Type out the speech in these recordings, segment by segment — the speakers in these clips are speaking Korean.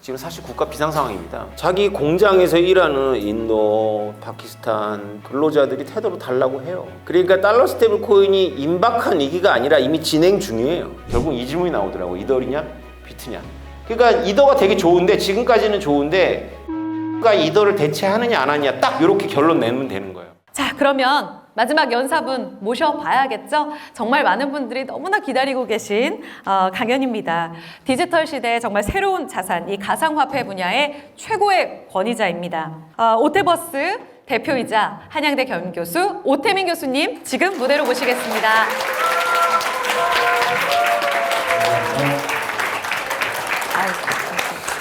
지금 사실 국가 비상 상황입니다. 자기 공장에서 일하는 인도, 파키스탄 근로자들이 태도를 달라고 해요. 그러니까 달러 스테이블 코인이 임박한 위기가 아니라 이미 진행 중이에요. 결국 이 질문이 나오더라고. 이더리냐 비트냐. 그러니까 이더가 되게 좋은데, 지금까지는 좋은데 가 이더를 대체하느냐 안 하느냐 딱 이렇게 결론 내면 되는 거예요. 자, 그러면 마지막 연사분 모셔봐야겠죠? 정말 많은 분들이 너무나 기다리고 계신 강연입니다. 디지털 시대의 정말 새로운 자산, 이 가상화폐 분야의 최고의 권위자입니다. 오테버스 대표이자 한양대 경영교수 오태민 교수님 지금 무대로 모시겠습니다.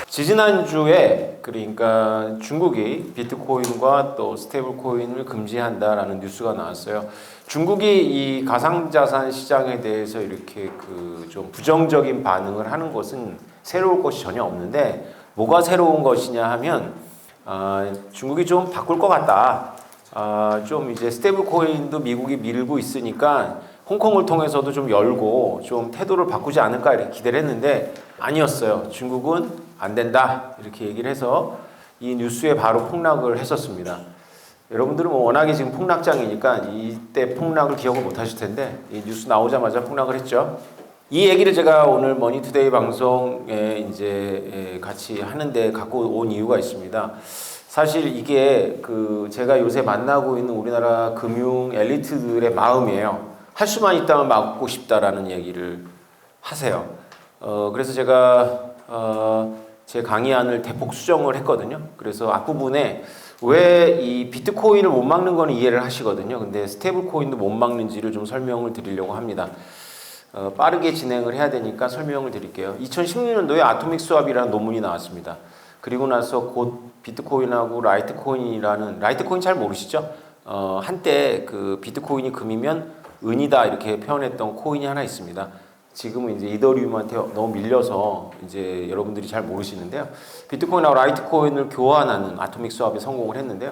지지난주에 그러니까 중국이 비트코인과 또 스테이블 코인을 금지한다라는 뉴스가 나왔어요. 중국이 이 가상자산 시장에 대해서 이렇게 좀 부정적인 반응을 하는 것은 새로울 것이 전혀 없는데, 뭐가 새로운 것이냐 하면 중국이 좀 바꿀 것 같다. 좀 이제 스테이블 코인도 미국이 밀고 있으니까 홍콩을 통해서도 좀 열고 좀 태도를 바꾸지 않을까 이렇게 기대를 했는데 아니었어요. 중국은 안 된다 이렇게 얘기를 해서 이 뉴스에 바로 폭락을 했었습니다. 여러분들은 뭐 워낙에 지금 폭락장이니까 이때 폭락을 기억을 못 하실 텐데, 이 뉴스 나오자마자 폭락을 했죠. 이 얘기를 제가 오늘 머니투데이 방송에 이제 같이 하는데 갖고 온 이유가 있습니다. 사실 이게 제가 요새 만나고 있는 우리나라 금융 엘리트들의 마음이에요. 할 수만 있다면 막고 싶다라는 얘기를 하세요. 그래서 제가 제 강의안을 대폭 수정을 했거든요. 그래서 앞부분에 왜 이 비트코인을 못 막는 거는 이해를 하시거든요. 근데 스테이블 코인도 못 막는지를 좀 설명을 드리려고 합니다. 빠르게 진행을 해야 되니까 설명을 드릴게요. 2016년도에 아토믹 스왑이라는 논문이 나왔습니다. 그리고 나서 곧 비트코인하고 라이트코인 잘 모르시죠? 한때 비트코인이 금이면 은이다 이렇게 표현했던 코인이 하나 있습니다. 지금은 이제 이더리움한테 너무 밀려서 이제 여러분들이 잘 모르시는데요. 비트코인하고 라이트코인을 교환하는 아토믹 스왑에 성공을 했는데요.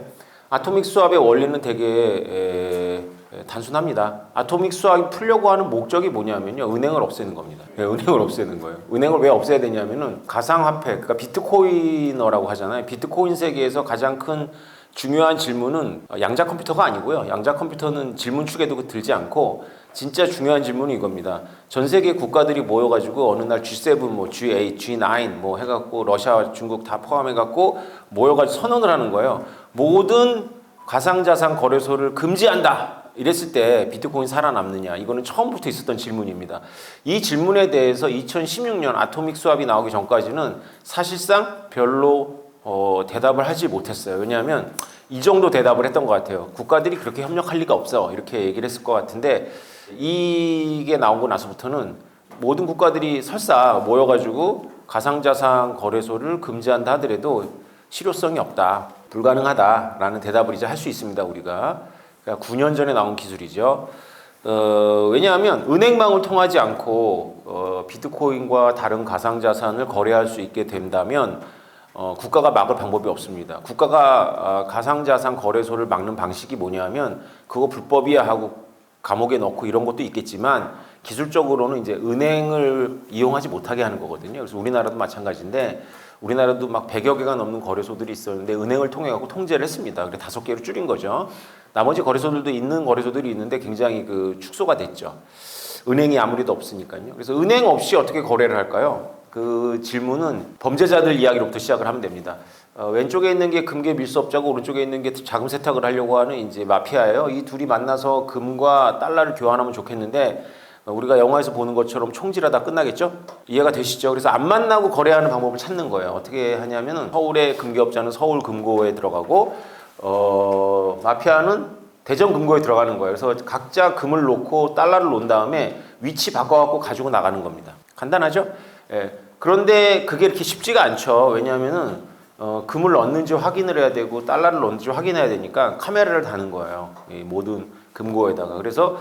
아토믹 스왑의 원리는 되게 단순합니다. 아토믹 스왑이 풀려고 하는 목적이 뭐냐면요, 은행을 없애는 겁니다. 은행을 없애는 거예요. 은행을 왜 없애야 되냐면은 가상화폐, 그러니까 비트코이너라고 하잖아요. 비트코인 세계에서 가장 큰 중요한 질문은 양자 컴퓨터가 아니고요. 양자 컴퓨터는 질문 축에도 들지 않고 진짜 중요한 질문이 이겁니다. 전 세계 국가들이 모여가지고 어느 날 G7, 뭐 G8, G9 뭐 해갖고 러시아와 중국 다 포함해갖고 모여가지고 선언을 하는 거예요. 모든 가상자산 거래소를 금지한다. 이랬을 때 비트코인 살아남느냐? 이거는 처음부터 있었던 질문입니다. 이 질문에 대해서 2016년 아토믹 스왑이 나오기 전까지는 사실상 별로 대답을 하지 못했어요. 왜냐하면 이 정도 대답을 했던 것 같아요. 국가들이 그렇게 협력할 리가 없어. 이렇게 얘기를 했을 것 같은데, 이게 나오고 나서부터는 모든 국가들이 설사 모여가지고 가상자산 거래소를 금지한다 하더라도 실효성이 없다. 불가능하다라는 대답을 이제 할 수 있습니다. 우리가. 그러니까 9년 전에 나온 기술이죠. 왜냐하면 은행망을 통하지 않고 비트코인과 다른 가상자산을 거래할 수 있게 된다면 국가가 막을 방법이 없습니다. 국가가 가상자산 거래소를 막는 방식이 뭐냐면 그거 불법이야 하고 감옥에 넣고 이런 것도 있겠지만, 기술적으로는 이제 은행을 이용하지 못하게 하는 거거든요. 그래서 우리나라도 마찬가지인데, 우리나라도 막 100여 개가 넘는 거래소들이 있었는데 은행을 통해 갖고 통제를 했습니다. 그래서 5개로 줄인 거죠. 나머지 거래소들도 있는 거래소들이 있는데 굉장히 축소가 됐죠. 은행이 아무래도 없으니까요. 그래서 은행 없이 어떻게 거래를 할까요? 그 질문은 범죄자들 이야기로부터 시작을 하면 됩니다. 왼쪽에 있는 게 금괴 밀수업자고 오른쪽에 있는 게 자금 세탁을 하려고 하는 이제 마피아예요. 이 둘이 만나서 금과 달러를 교환하면 좋겠는데, 우리가 영화에서 보는 것처럼 총질하다 끝나겠죠? 이해가 되시죠? 그래서 안 만나고 거래하는 방법을 찾는 거예요. 어떻게 하냐면은 서울의 금괴업자는 서울 금고에 들어가고 마피아는 대전 금고에 들어가는 거예요. 그래서 각자 금을 놓고 달러를 놓은 다음에 위치 바꿔갖고 가지고 나가는 겁니다. 간단하죠? 예. 그런데 그게 이렇게 쉽지가 않죠. 왜냐하면은 금을 넣는지 확인을 해야 되고 달러를 넣는지 확인해야 되니까 카메라를 다는 거예요. 이 모든 금고에다가. 그래서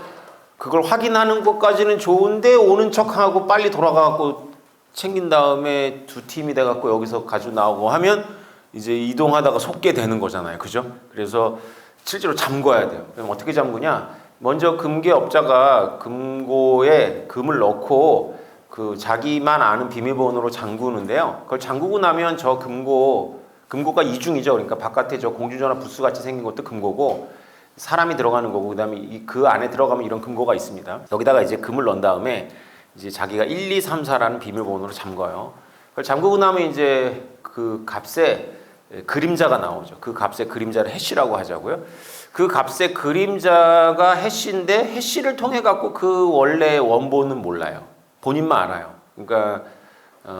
그걸 확인하는 것까지는 좋은데 오는 척하고 빨리 돌아가갖고 챙긴 다음에 두 팀이 돼갖고 여기서 가지고 나오고 하면 이제 이동하다가 속게 되는 거잖아요. 그죠? 그래서 실제로 잠궈야 돼요. 그럼 어떻게 잠그냐? 먼저 금괴업자가 금고에 금을 넣고 그 자기만 아는 비밀번호로 잠그는데요. 그걸 잠그고 나면 저 금고가 이중이죠. 그러니까 바깥에 저 공중전화 부스 같이 생긴 것도 금고고 사람이 들어가는 거고 그다음에 그 안에 들어가면 이런 금고가 있습니다. 여기다가 이제 금을 넣은 다음에 이제 자기가 1, 2, 3, 4라는 비밀번호로 잠궈요. 그걸 잠그고 나면 이제 그 값에 그림자가 나오죠. 그 값의 그림자를 해시라고 하자고요. 그 값의 그림자가 해시인데 해시를 통해 갖고 그 원래 원본은 몰라요. 본인만 알아요. 그러니까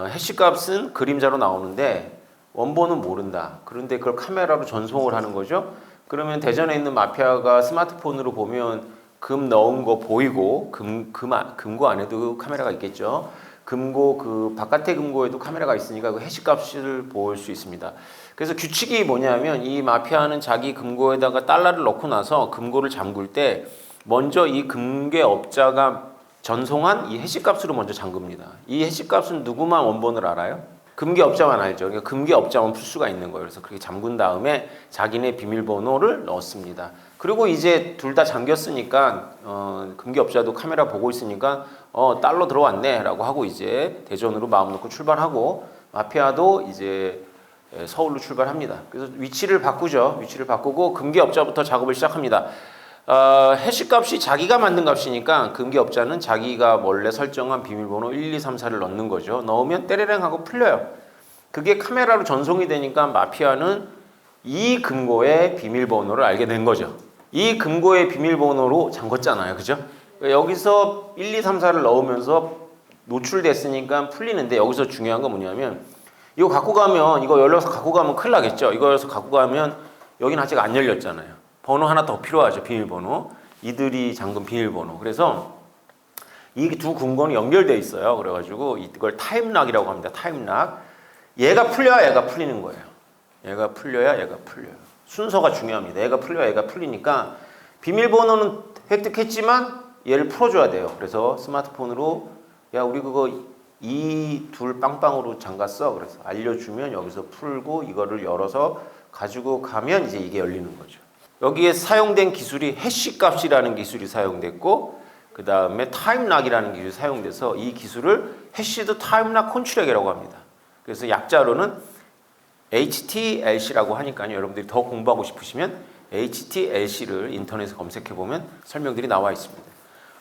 해시 값은 그림자로 나오는데 원본은 모른다. 그런데 그걸 카메라로 전송을 하는 거죠. 그러면 대전에 있는 마피아가 스마트폰으로 보면 금 넣은 거 보이고 금고 안에도 카메라가 있겠죠. 금고 그 바깥의 금고에도 카메라가 있으니까 그 해시 값을 볼 수 있습니다. 그래서 규칙이 뭐냐면 이 마피아는 자기 금고에다가 달러를 넣고 나서 금고를 잠글 때 먼저 이 금괴업자가 전송한 이 해시값으로 먼저 잠급니다. 이 해시값은 누구만 원본을 알아요? 금괴업자만 알죠. 그러니까 금괴업자만 풀 수가 있는 거예요. 그래서 그렇게 잠근 다음에 자기네 비밀번호를 넣습니다. 그리고 이제 둘 다 잠겼으니까 금괴업자도 카메라 보고 있으니까 달러 들어왔네라고 하고 이제 대전으로 마음 놓고 출발하고 마피아도 이제 서울로 출발합니다. 그래서 위치를 바꾸죠. 위치를 바꾸고 금괴업자부터 작업을 시작합니다. 해시값이 자기가 만든 값이니까 금괴업자는 자기가 원래 설정한 비밀번호 1, 2, 3, 4를 넣는 거죠. 넣으면 때레랭 하고 풀려요. 그게 카메라로 전송이 되니까 마피아는 이 금고의 비밀번호를 알게 된 거죠. 이 금고의 비밀번호로 잠궜잖아요. 그죠? 여기서 1, 2, 3, 4를 넣으면서 노출됐으니까 풀리는데 여기서 중요한 건 뭐냐면 이거 갖고 가면 이거 열려서 갖고 가면 큰일 나겠죠. 이거 열려서 갖고 가면 여기는 아직 안 열렸잖아요. 번호 하나 더 필요하죠. 비밀번호. 이들이 잠근 비밀번호. 그래서 이 두 금고는 연결되어 있어요. 그래가지고 이걸 타임락이라고 합니다. 타임락. 얘가 풀려야 얘가 풀리는 거예요. 얘가 풀려야 얘가 풀려요. 순서가 중요합니다. 얘가 풀려야 얘가 풀리니까 비밀번호는 획득했지만 얘를 풀어줘야 돼요. 그래서 스마트폰으로 야 우리 그거 이 둘 빵빵으로 잠갔어. 그래서 알려주면 여기서 풀고 이거를 열어서 가지고 가면 이제 이게 열리는 거죠. 여기에 사용된 기술이 해시 값이라는 기술이 사용됐고 그 다음에 타임락이라는 기술이 사용돼서 이 기술을 해시드 타임락 컨트롤이라고 합니다. 그래서 약자로는 HTLC라고 하니까요. 여러분들이 더 공부하고 싶으시면 HTLC를 인터넷에 검색해보면 설명들이 나와 있습니다.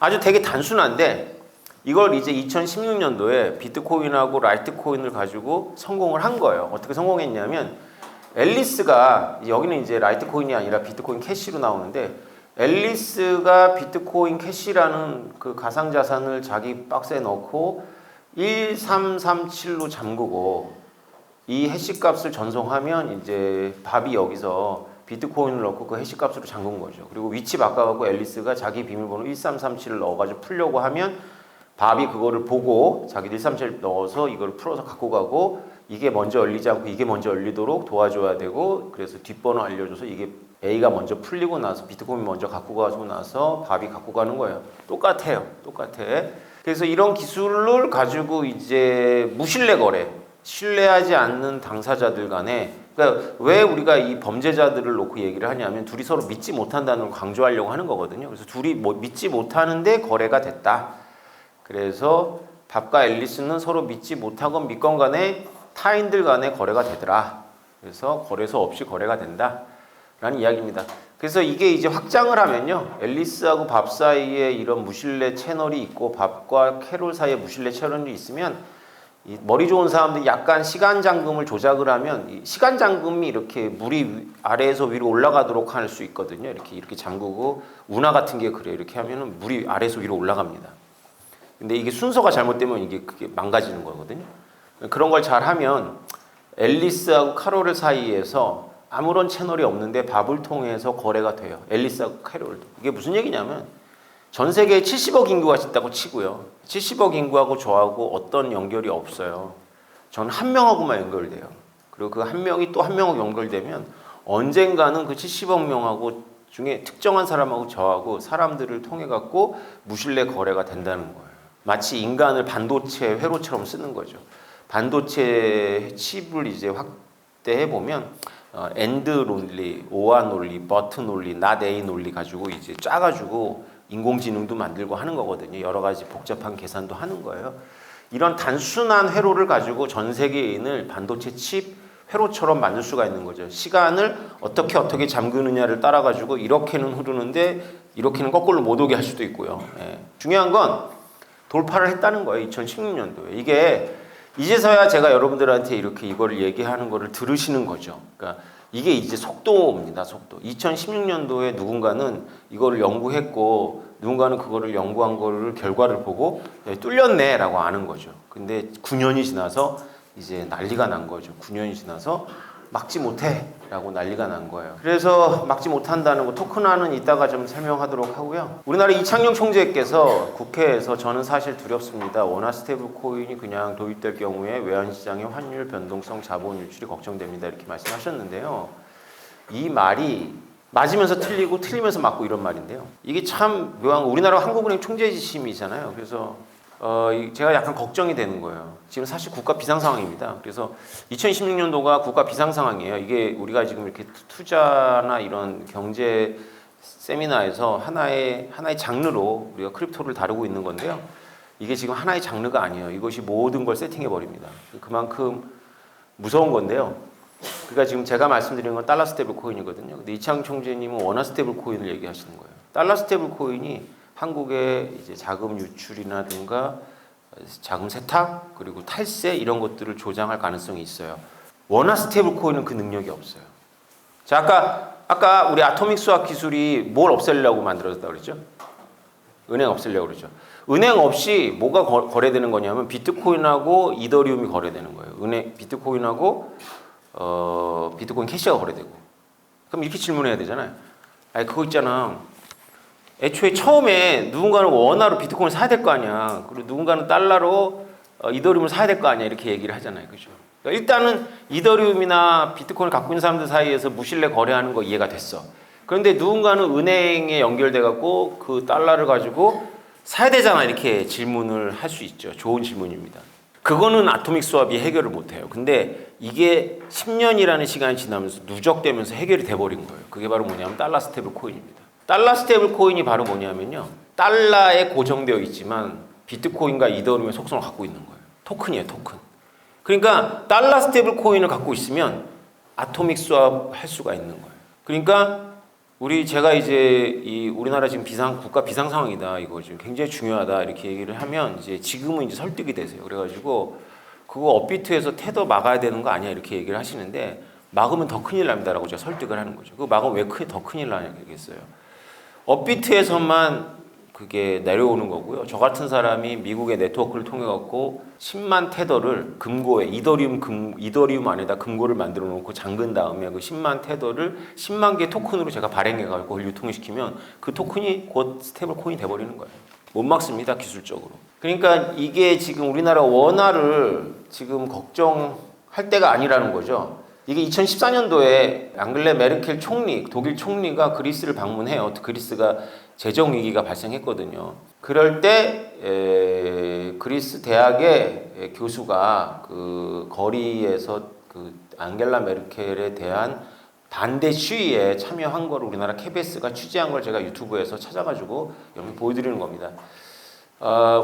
아주 되게 단순한데 이걸 이제 2016년도에 비트코인하고 라이트코인을 가지고 성공을 한 거예요. 어떻게 성공했냐면 앨리스가 여기는 이제 라이트코인이 아니라 비트코인 캐시로 나오는데 앨리스가 비트코인 캐시라는 그 가상자산을 자기 박스에 넣고 1337로 잠그고 이 해시값을 전송하면 이제 밥이 여기서 비트코인을 넣고 그 해시값으로 잠근 거죠. 그리고 위치 바꿔갖고 앨리스가 자기 비밀번호 1337을 넣어가지고 풀려고 하면 밥이 그거를 보고 자기 1337 넣어서 이걸 풀어서 갖고 가고 이게 먼저 열리지 않고 이게 먼저 열리도록 도와줘야 되고 그래서 뒷번호 알려줘서 이게 A가 먼저 풀리고 나서 비트코인 먼저 갖고 가지고 나서 밥이 갖고 가는 거예요. 똑같아요. 똑같아. 그래서 이런 기술을 가지고 이제 무신뢰 거래, 신뢰하지 않는 당사자들 간에 그러니까 왜 우리가 이 범죄자들을 놓고 얘기를 하냐면 둘이 서로 믿지 못한다는 걸 강조하려고 하는 거거든요. 그래서 둘이 믿지 못하는데 거래가 됐다. 그래서 밥과 앨리스는 서로 믿지 못하건 믿건 간에 타인들 간에 거래가 되더라. 그래서 거래소 없이 거래가 된다. 라는 이야기입니다. 그래서 이게 이제 확장을 하면요. 앨리스하고 밥 사이에 이런 무신뢰 채널이 있고 밥과 캐롤 사이에 무신뢰 채널이 있으면 이 머리 좋은 사람들이 약간 시간 잠금을 조작을 하면 이 시간 잠금이 이렇게 물이 아래에서 위로 올라가도록 할 수 있거든요. 이렇게 잠그고 운하 같은 게 그래요. 이렇게 하면은 물이 아래에서 위로 올라갑니다. 근데 이게 순서가 잘못되면 이게 그게 망가지는 거거든요. 그런 걸 잘하면 앨리스하고 카롤 사이에서 아무런 채널이 없는데 밥을 통해서 거래가 돼요. 앨리스하고 카롤도. 이게 무슨 얘기냐면 전 세계에 70억 인구가 있다고 치고요. 70억 인구하고 저하고 어떤 연결이 없어요. 저는 한 명하고만 연결돼요. 그리고 그 한 명이 또 한 명하고 연결되면 언젠가는 그 70억 명하고 중에 특정한 사람하고 저하고 사람들을 통해 갖고 무신뢰 거래가 된다는 거예요. 마치 인간을 반도체 회로처럼 쓰는 거죠. 반도체 칩을 이제 확대해 보면 엔드 논리, 오아 논리, 버튼 논리, not A 논리 가지고 이제 짜가지고 인공지능도 만들고 하는 거거든요. 여러 가지 복잡한 계산도 하는 거예요. 이런 단순한 회로를 가지고 전 세계인을 반도체 칩 회로처럼 만들 수가 있는 거죠. 시간을 어떻게 잠그느냐를 따라 가지고 이렇게는 흐르는데 이렇게는 거꾸로 못 오게 할 수도 있고요. 예. 중요한 건 돌파를 했다는 거예요. 2016년도에. 이게 이제서야 제가 여러분들한테 이렇게 이걸 얘기하는 거를 들으시는 거죠. 그러니까 이게 이제 속도입니다. 속도. 2016년도에 누군가는 이거를 연구했고 누군가는 그거를 연구한 거를 결과를 보고 뚫렸네라고 아는 거죠. 근데 9년이 지나서 이제 난리가 난 거죠. 9년이 지나서 막지 못해라고 난리가 난 거예요. 그래서 막지 못한다는 거 토큰화는 이따가 좀 설명하도록 하고요. 우리나라 이창용 총재께서 국회에서 저는 사실 두렵습니다. 원화 스테이블 코인이 그냥 도입될 경우에 외환시장의 환율 변동성 자본 유출이 걱정됩니다. 이렇게 말씀하셨는데요. 이 말이 맞으면서 틀리고 틀리면서 맞고 이런 말인데요. 이게 참 묘한 우리나라 한국은행 총재지심이잖아요. 그래서 제가 약간 걱정이 되는 거예요. 지금 사실 국가 비상 상황입니다. 그래서 2016년도가 국가 비상 상황이에요. 이게 우리가 지금 이렇게 투자나 이런 경제 세미나에서 하나의 장르로 우리가 크립토를 다루고 있는 건데요. 이게 지금 하나의 장르가 아니에요. 이것이 모든 걸 세팅해 버립니다. 그만큼 무서운 건데요. 그러니까 지금 제가 말씀드리는 건 달러 스테이블 코인이거든요. 근데 이창용 총재님은 원화 스테이블 코인을 얘기하시는 거예요. 달러 스테이블 코인이 한국의 이제 자금 유출이라든가 자금 세탁 그리고 탈세 이런 것들을 조장할 가능성이 있어요. 원화 스테이블 코인은 그 능력이 없어요. 자, 아까 우리 아토믹 수학 기술이 뭘 없애려고 만들어졌다 그랬죠? 은행 없애려고 그러죠. 은행 없이 뭐가 거래되는 거냐면 비트코인하고 이더리움이 거래되는 거예요. 비트코인하고 비트코인 캐시가 거래되고. 그럼 이렇게 질문해야 되잖아요. 아니 그거 있잖아. 애초에 처음에 누군가는 원화로 비트코인을 사야 될 거 아니야. 그리고 누군가는 달러로 이더리움을 사야 될 거 아니야. 이렇게 얘기를 하잖아요. 그죠? 그러니까 일단은 이더리움이나 비트코인을 갖고 있는 사람들 사이에서 무신뢰 거래하는 거 이해가 됐어. 그런데 누군가는 은행에 연결돼 갖고 그 달러를 가지고 사야 되잖아. 이렇게 질문을 할 수 있죠. 좋은 질문입니다. 그거는 아토믹 수압이 해결을 못 해요. 근데 이게 10년이라는 시간이 지나면서 누적되면서 해결이 돼버린 거예요. 그게 바로 뭐냐면 달러 스테이블 코인입니다. 달러 스테이블 코인이 바로 뭐냐면요. 달러에 고정되어 있지만 비트코인과 이더리움의 속성을 갖고 있는 거예요. 토큰이에요, 토큰. 그러니까 달러 스테이블 코인을 갖고 있으면 아토믹 수압 할 수가 있는 거예요. 그러니까 제가 이제 우리나라 지금 국가 비상 상황이다. 이거 지금 굉장히 중요하다. 이렇게 얘기를 하면 지금은 이제 설득이 되세요. 그래가지고 그거 업비트에서 테더 막아야 되는 거 아니야. 이렇게 얘기를 하시는데 막으면 더 큰일 납니다라고 제가 설득을 하는 거죠. 그거 막으면 왜 더 큰일 나냐겠어요. 업비트에서만 그게 내려오는 거고요. 저 같은 사람이 미국의 네트워크를 통해 갖고 10만 테더를 금고에 이더리움 안에다 금고를 만들어 놓고 잠근 다음에 그 10만 테더를 10만 개 토큰으로 제가 발행해 갖고 유통시키면 그 토큰이 곧 스테이블 코인이 돼 버리는 거예요. 못 막습니다, 기술적으로. 그러니까 이게 지금 우리나라 원화를 지금 걱정할 때가 아니라는 거죠. 이게 2014년도에 앙겔라 메르켈 총리, 독일 총리가 그리스를 방문해요. 그리스가 재정 위기가 발생했거든요. 그럴 때 그리스 대학의 교수가 그 거리에서 그 앙겔라 메르켈에 대한 반대 시위에 참여한 걸 우리나라 KBS가 취재한 걸 제가 유튜브에서 찾아가지고 여기 보여드리는 겁니다.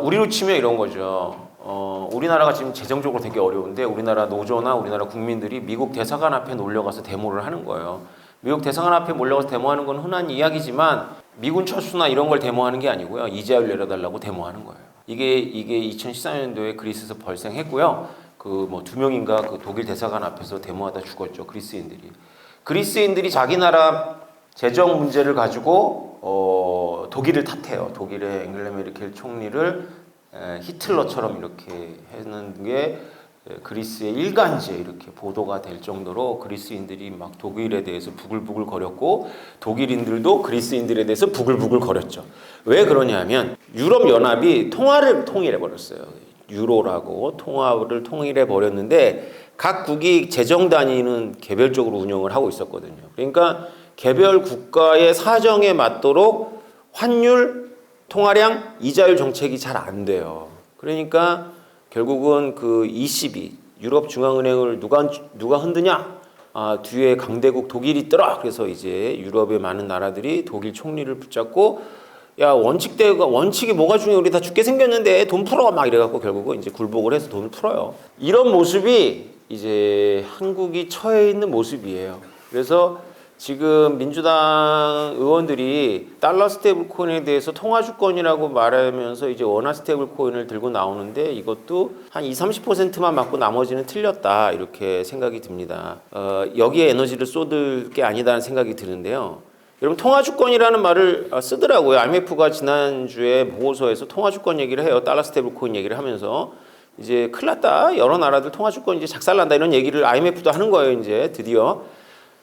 우리로 치면 이런 거죠. 우리나라가 지금 재정적으로 되게 어려운데 우리나라 노조나 우리나라 국민들이 미국 대사관 앞에 몰려가서 데모를 하는 거예요. 미국 대사관 앞에 몰려가서 데모하는 건 흔한 이야기지만 미군 철수나 이런 걸 데모하는 게 아니고요. 이자율 내려달라고 데모하는 거예요. 이게 2014년도에 그리스에서 발생했고요. 그 뭐 2명인가 그 독일 대사관 앞에서 데모하다 죽었죠. 그리스인들이 자기 나라 재정 문제를 가지고 독일을 탓해요. 독일의 앵겔라 메르켈 총리를 히틀러처럼 이렇게 했는 게 그리스의 일간지에 이렇게 보도가 될 정도로 그리스인들이 막 독일에 대해서 부글부글 거렸고 독일인들도 그리스인들에 대해서 부글부글 거렸죠. 왜 그러냐면 유럽 연합이 통화를 통일해 버렸어요. 유로라고 통화를 통일해 버렸는데 각국이 재정 단위는 개별적으로 운영을 하고 있었거든요. 그러니까 개별 국가의 사정에 맞도록 환율, 통화량, 이자율 정책이 잘 안 돼요. 그러니까 결국은 그 ECB, 유럽 중앙은행을 누가 흔드냐? 뒤에 강대국 독일이 있더라. 그래서 이제 유럽의 많은 나라들이 독일 총리를 붙잡고 야 원칙이 뭐가 중요해? 우리 다 죽게 생겼는데 돈 풀어 막 이래갖고 결국은 이제 굴복을 해서 돈을 풀어요. 이런 모습이 이제 한국이 처해 있는 모습이에요. 그래서 지금 민주당 의원들이 달러 스테이블 코인에 대해서 통화 주권이라고 말하면서 이제 원화 스테이블 코인을 들고 나오는데 이것도 한 20-30%만 맞고 나머지는 틀렸다 이렇게 생각이 듭니다. 여기에 에너지를 쏟을 게 아니다는 생각이 드는데요. 여러분 통화 주권이라는 말을 쓰더라고요. IMF가 지난주에 보고서에서 통화 주권 얘기를 해요. 달러 스테이블 코인 얘기를 하면서 이제 큰일 났다. 여러 나라들 통화 주권 이제 작살난다 이런 얘기를 IMF도 하는 거예요. 이제 드디어.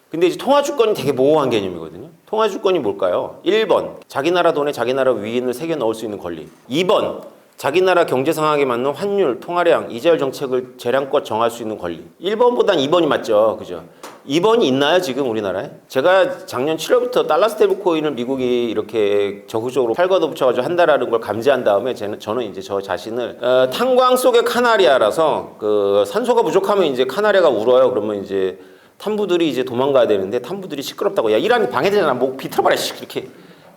근데 이제 통화 주권이 되게 모호한 개념이거든요. 통화 주권이 뭘까요? 1번, 자기 나라 돈에 자기 나라 위인을 새겨 넣을 수 있는 권리. 2번, 자기 나라 경제 상황에 맞는 환율, 통화량, 이자율 정책을 재량껏 정할 수 있는 권리. 1번보단 2번이 맞죠. 그죠? 2번이 있나요, 지금 우리나라에? 제가 작년 7월부터 달러 스테이블 코인을 미국이 이렇게 적극적으로 팔걷어 붙여가지고 한다라는 걸 감지한 다음에 저는 이제 저 자신을 탄광 속의 카나리아라서 그 산소가 부족하면 이제 카나리아가 울어요. 그러면 이제 탐부들이 이제 도망가야 되는데 탐부들이 시끄럽다고 야 이란이 방해되잖아 목 비틀어봐라 이렇게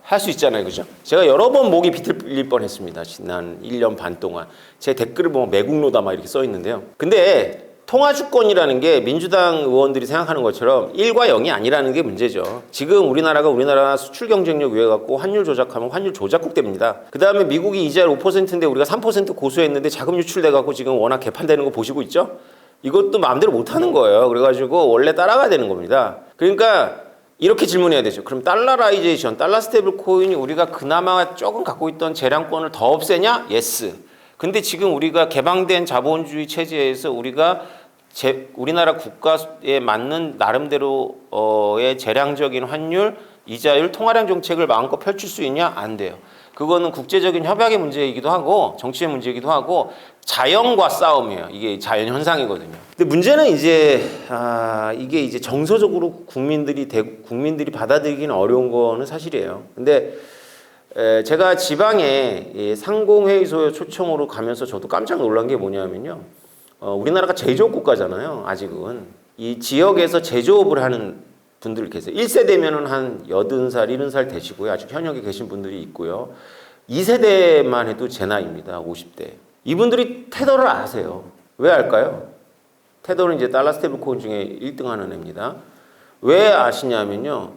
할 수 있잖아요 그죠? 제가 여러 번 목이 비틀릴 뻔했습니다 지난 1년 반 동안 제 댓글을 보면 매국노다 막 이렇게 써 있는데요 근데 통화 주권이라는 게 민주당 의원들이 생각하는 것처럼 1과 0이 아니라는 게 문제죠. 지금 우리나라 수출 경쟁력 위해 갖고 환율 조작하면 환율 조작국 됩니다. 그 다음에 미국이 이자율 5%인데 우리가 3% 고수했는데 자금 유출돼 갖고 지금 워낙 개판되는 거 보시고 있죠? 이것도 마음대로 못하는 거예요. 그래가지고 원래 따라가야 되는 겁니다. 그러니까 이렇게 질문해야 되죠. 그럼 달러라이제이션, 달러 스테이블 코인이 우리가 그나마 조금 갖고 있던 재량권을 더 없애냐? 예스. 근데 지금 우리가 개방된 자본주의 체제에서 우리나라 국가에 맞는 나름대로의 재량적인 환율, 이자율, 통화량 정책을 마음껏 펼칠 수 있냐? 안 돼요. 그거는 국제적인 협약의 문제이기도 하고 정치의 문제이기도 하고 자연과 싸움이에요. 이게 자연 현상이거든요. 근데 문제는 이제 이게 이제 정서적으로 국민들이 받아들이기는 어려운 거는 사실이에요. 근데 제가 지방에 상공회의소 초청으로 가면서 저도 깜짝 놀란 게 뭐냐면요. 우리나라가 제조업 국가잖아요. 아직은 이 지역에서 제조업을 하는 분들 계세요. 1세대면은 한 80살, 70살 되시고요. 아직 현역에 계신 분들이 있고요. 2세대만 해도 제 나이입니다. 50대. 이분들이 테더를 아세요. 왜 알까요? 테더는 이제 달러 스테이블 코인 중에 1등 하는 애입니다. 왜 아시냐면요.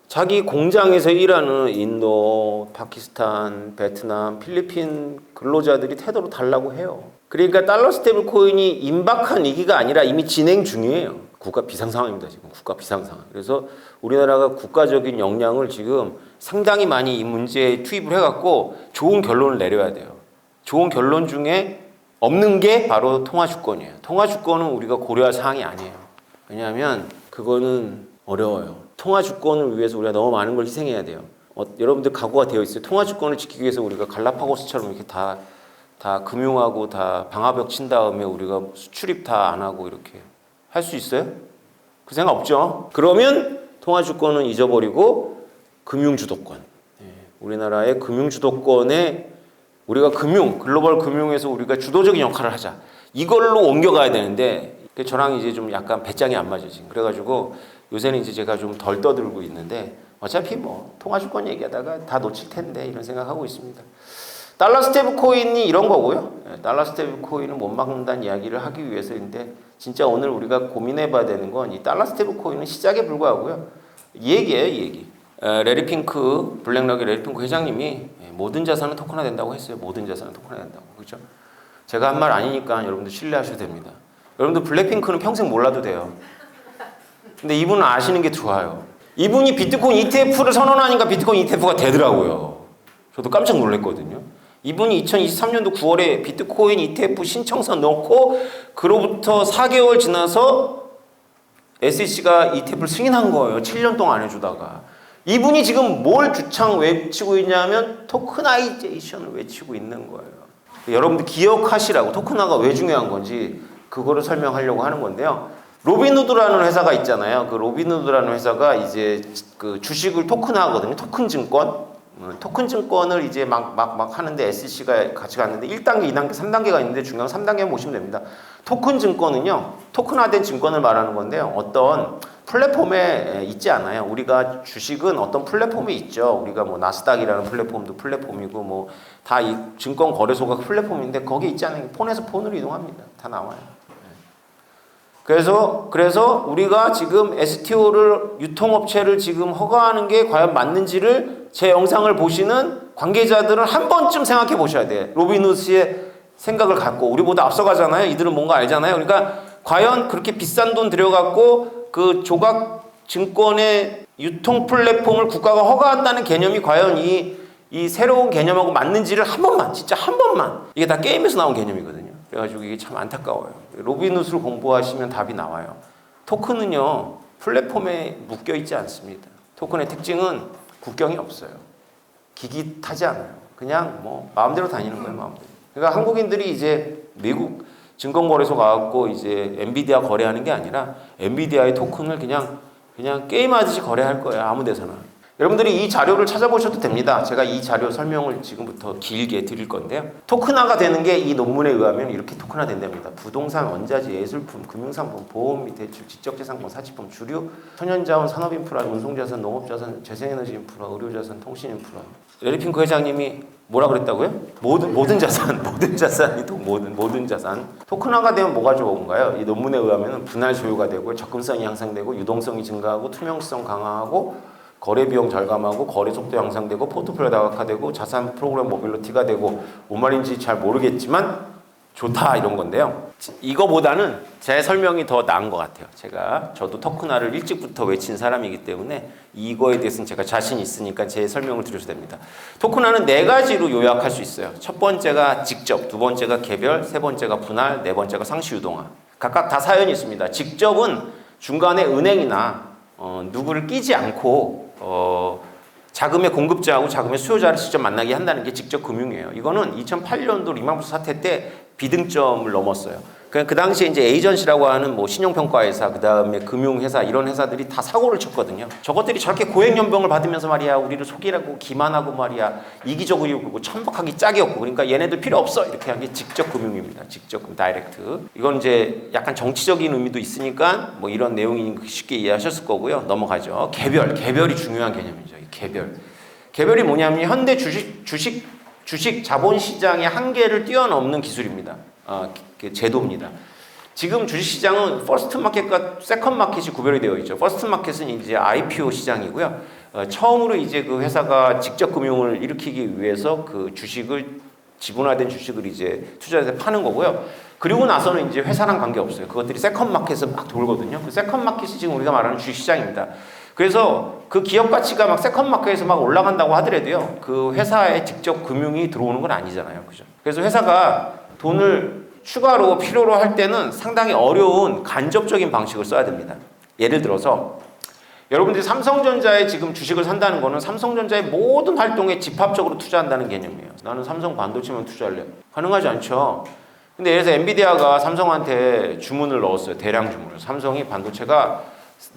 자기 공장에서 일하는 인도, 파키스탄, 베트남, 필리핀 근로자들이 테더로 달라고 해요. 그러니까 달러 스테이블 코인이 임박한 위기가 아니라 이미 진행 중이에요. 국가 비상 상황입니다. 지금 국가 비상 상황. 그래서 우리나라가 국가적인 역량을 지금 상당히 많이 이 문제에 투입을 해갖고 좋은 결론을 내려야 돼요. 좋은 결론 중에 없는 게 바로 통화 주권이에요. 통화 주권은 우리가 고려할 사항이 아니에요. 왜냐하면 그거는 어려워요. 통화 주권을 위해서 우리가 너무 많은 걸 희생해야 돼요. 여러분들 각오가 되어 있어요. 통화 주권을 지키기 위해서 우리가 갈라파고스처럼 이렇게 다 금융하고 다 방화벽 친 다음에 우리가 수출입 다 안 하고 이렇게 할 수 있어요? 그 생각 없죠? 그러면 통화 주권은 잊어버리고 금융 주도권. 우리나라의 금융 주도권에 우리가 글로벌 금융에서 우리가 주도적인 역할을 하자. 이걸로 옮겨가야 되는데 저랑 이제 좀 약간 배짱이 안 맞아요, 지금. 그래가지고 요새는 이제 제가 좀 덜 떠들고 있는데 어차피 뭐 통화 주권 얘기하다가 다 놓칠 텐데 이런 생각하고 있습니다. 달러 스테이블 코인이 이런 거고요. 달러 스테이블 코인을 못 막는다는 이야기를 하기 위해서인데 진짜 오늘 우리가 고민해 봐야 되는 건 이 달러 스테이블 코인은 시작에 불과하고요. 이 얘기예요, 이 얘기. 블랙락의 레리 핑크 회장님이 모든 자산은 토큰화 된다고 했어요. 모든 자산은 토큰화 된다고. 그렇죠? 제가 한 말 아니니까 여러분들 신뢰하셔도 됩니다. 여러분들 블랙핑크는 평생 몰라도 돼요. 근데 이분은 아시는 게 좋아요. 이분이 비트코인 ETF를 선언하니까 비트코인 ETF가 되더라고요. 저도 깜짝 놀랐거든요. 이분이 2023년도 9월에 비트코인 ETF 신청서 넣고 그로부터 4개월 지나서 SEC가 ETF를 승인한 거예요. 7년 동안 안 해주다가. 이분이 지금 뭘 주창 외치고 있냐면 토크나이제이션을 외치고 있는 거예요. 여러분들 기억하시라고 토크나가 왜 중요한 건지 그거를 설명하려고 하는 건데요. 로빈후드라는 회사가 있잖아요. 그 로빈후드라는 회사가 이제 그 주식을 토큰화하거든요. 토큰 증권. 토큰 증권을 이제 막 하는데 SEC가 같이 갔는데 1단계, 2단계, 3단계가 있는데 중요한 3단계 보시면 됩니다. 토큰 증권은요, 토큰화된 증권을 말하는 건데요. 어떤 플랫폼에 있지 않아요. 우리가 주식은 어떤 플랫폼이 있죠. 우리가 뭐 나스닥이라는 플랫폼도 플랫폼이고 뭐 다 이 증권 거래소가 플랫폼인데 거기 있지 않아요. 폰에서 폰으로 이동합니다. 다 나와요. 그래서 우리가 지금 STO를 유통업체를 지금 허가하는 게 과연 맞는지를 제 영상을 보시는 관계자들은 한 번쯤 생각해 보셔야 돼요. 로빈후드의 생각을 갖고 우리보다 앞서가잖아요. 이들은 뭔가 알잖아요. 그러니까 과연 그렇게 비싼 돈 들여갖고 그 조각 증권의 유통 플랫폼을 국가가 허가한다는 개념이 과연 이 새로운 개념하고 맞는지를 한 번만, 진짜 한 번만. 이게 다 게임에서 나온 개념이거든요. 그래가지고 이게 참 안타까워요. 로빈후드를 공부하시면 답이 나와요. 토큰은요, 플랫폼에 묶여 있지 않습니다. 토큰의 특징은 국경이 없어요. 기기 타지 않아요. 그냥 뭐 마음대로 다니는 거예요, 마음대로. 그러니까 한국인들이 이제 미국 증권거래소 가갖고 이제 엔비디아 거래하는 게 아니라 엔비디아의 토큰을 그냥 게임하듯이 거래할 거예요, 아무 데서나. 여러분들이 이 자료를 찾아보셔도 됩니다. 제가 이 자료 설명을 지금부터 길게 드릴 건데요. 토큰화가 되는 게 이 논문에 의하면 이렇게 토큰화 된답니다. 부동산, 원자재, 예술품, 금융상품, 보험 및 대출, 지적재산권, 사치품, 주류, 천연자원, 산업인프라, 운송자산, 농업자산, 재생에너지 인프라, 의료자산, 통신인프라. 레리핑크 회장님이 뭐라 그랬다고요? 모든 자산, 모든 자산. 토큰화가 되면 뭐가 좋은가요? 이 논문에 의하면 분할 소유가 되고 접근성이 향상되고 유동성이 증가하고 투명성 강화하고 거래 비용 절감하고 거래 속도 향상되고 포트폴리오 다각화되고 자산 프로그램 모빌리티가 되고 뭔 말인지 잘 모르겠지만 좋다 이런 건데요. 이거보다는 제 설명이 더 나은 것 같아요. 저도 토큰화를 일찍부터 외친 사람이기 때문에 이거에 대해서는 제가 자신 있으니까 제 설명을 드려도 됩니다. 토큰화는 4가지로 요약할 수 있어요. 첫 번째가 직접, 두 번째가 개별, 세 번째가 분할, 네 번째가 상시 유동화. 각각 다 사연이 있습니다. 직접은 중간에 은행이나 누구를 끼지 않고 자금의 공급자하고 자금의 수요자를 직접 만나게 한다는 게 직접 금융이에요. 이거는 2008년도 리만부스 사태 때 비등점을 넘었어요. 그 당시에 이제 에이전시라고 하는 뭐 신용평가회사, 그 다음에 금융회사 이런 회사들이 다 사고를 쳤거든요. 저것들이 저렇게 고액연병을 받으면서 말이야 우리를 속이라고 기만하고 말이야 이기적으로 굴고 천박하기 짝이 없고 그러니까 얘네들 필요 없어 이렇게 한 게 직접 금융입니다. 직접 금융, 다이렉트. 이건 이제 약간 정치적인 의미도 있으니까 뭐 이런 내용이 쉽게 이해하셨을 거고요. 넘어가죠. 개별이 중요한 개념이죠. 개별이 뭐냐면 현대 주식 자본시장의 한계를 뛰어넘는 기술입니다. 제도입니다. 지금 주식시장은 퍼스트 마켓과 세컨드 마켓이 구별이 되어 있죠. 퍼스트 마켓은 이제 IPO 시장이고요. 처음으로 이제 그 회사가 직접 금융을 일으키기 위해서 그 주식을 지분화된 주식을 이제 투자해서 파는 거고요. 그리고 나서는 이제 회사랑 관계 없어요. 그것들이 세컨드 마켓에서 막 돌거든요. 그 세컨드 마켓이 지금 우리가 말하는 주식시장입니다. 그래서 그 기업 가치가 막 세컨드 마켓에서 막 올라간다고 하더라도요. 그 회사에 직접 금융이 들어오는 건 아니잖아요. 그죠? 그래서 회사가 돈을 추가로 필요로 할 때는 상당히 어려운 간접적인 방식을 써야 됩니다. 예를 들어서 여러분들이 삼성전자에 지금 주식을 산다는 거는 삼성전자의 모든 활동에 집합적으로 투자한다는 개념이에요. 나는 삼성 반도체만 투자할래. 가능하지 않죠. 근데 예를 들어서 엔비디아가 삼성한테 주문을 넣었어요. 대량 주문을. 삼성이 반도체가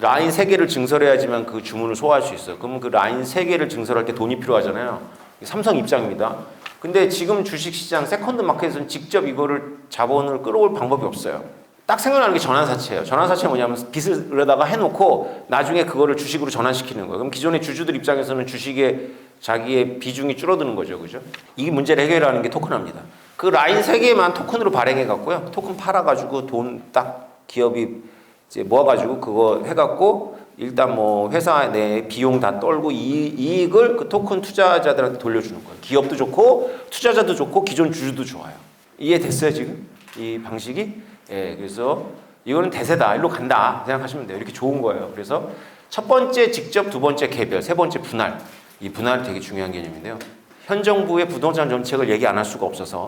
라인 3개를 증설해야지만 그 주문을 소화할 수 있어요. 그러면 그 라인 3개를 증설할 때 돈이 필요하잖아요. 삼성 입장입니다. 근데 지금 주식시장 세컨드 마켓에서는 직접 이거를 자본을 끌어올 방법이 없어요. 딱 생각나는 게 전환사채예요. 전환사채는 뭐냐면 빚을 그러다가 해놓고 나중에 그거를 주식으로 전환시키는 거예요. 그럼 기존의 주주들 입장에서는 주식에 자기의 비중이 줄어드는 거죠. 그죠? 이 문제를 해결하는 게 토큰화입니다. 그 라인 3개만 토큰으로 발행해갖고요. 토큰 팔아가지고 돈 딱 기업이 이제 모아가지고 그거 해갖고 일단 뭐 회사 내 비용 다 떨고 이익을 그 토큰 투자자들한테 돌려주는 거예요. 기업도 좋고 투자자도 좋고 기존 주주도 좋아요. 이해됐어요 지금? 이 방식이? 예, 그래서 이거는 대세다. 일로 간다 생각하시면 돼요. 이렇게 좋은 거예요. 그래서 첫 번째 직접, 두 번째 개별, 세 번째 분할. 이 분할 되게 중요한 개념인데요. 현 정부의 부동산 정책을 얘기 안 할 수가 없어서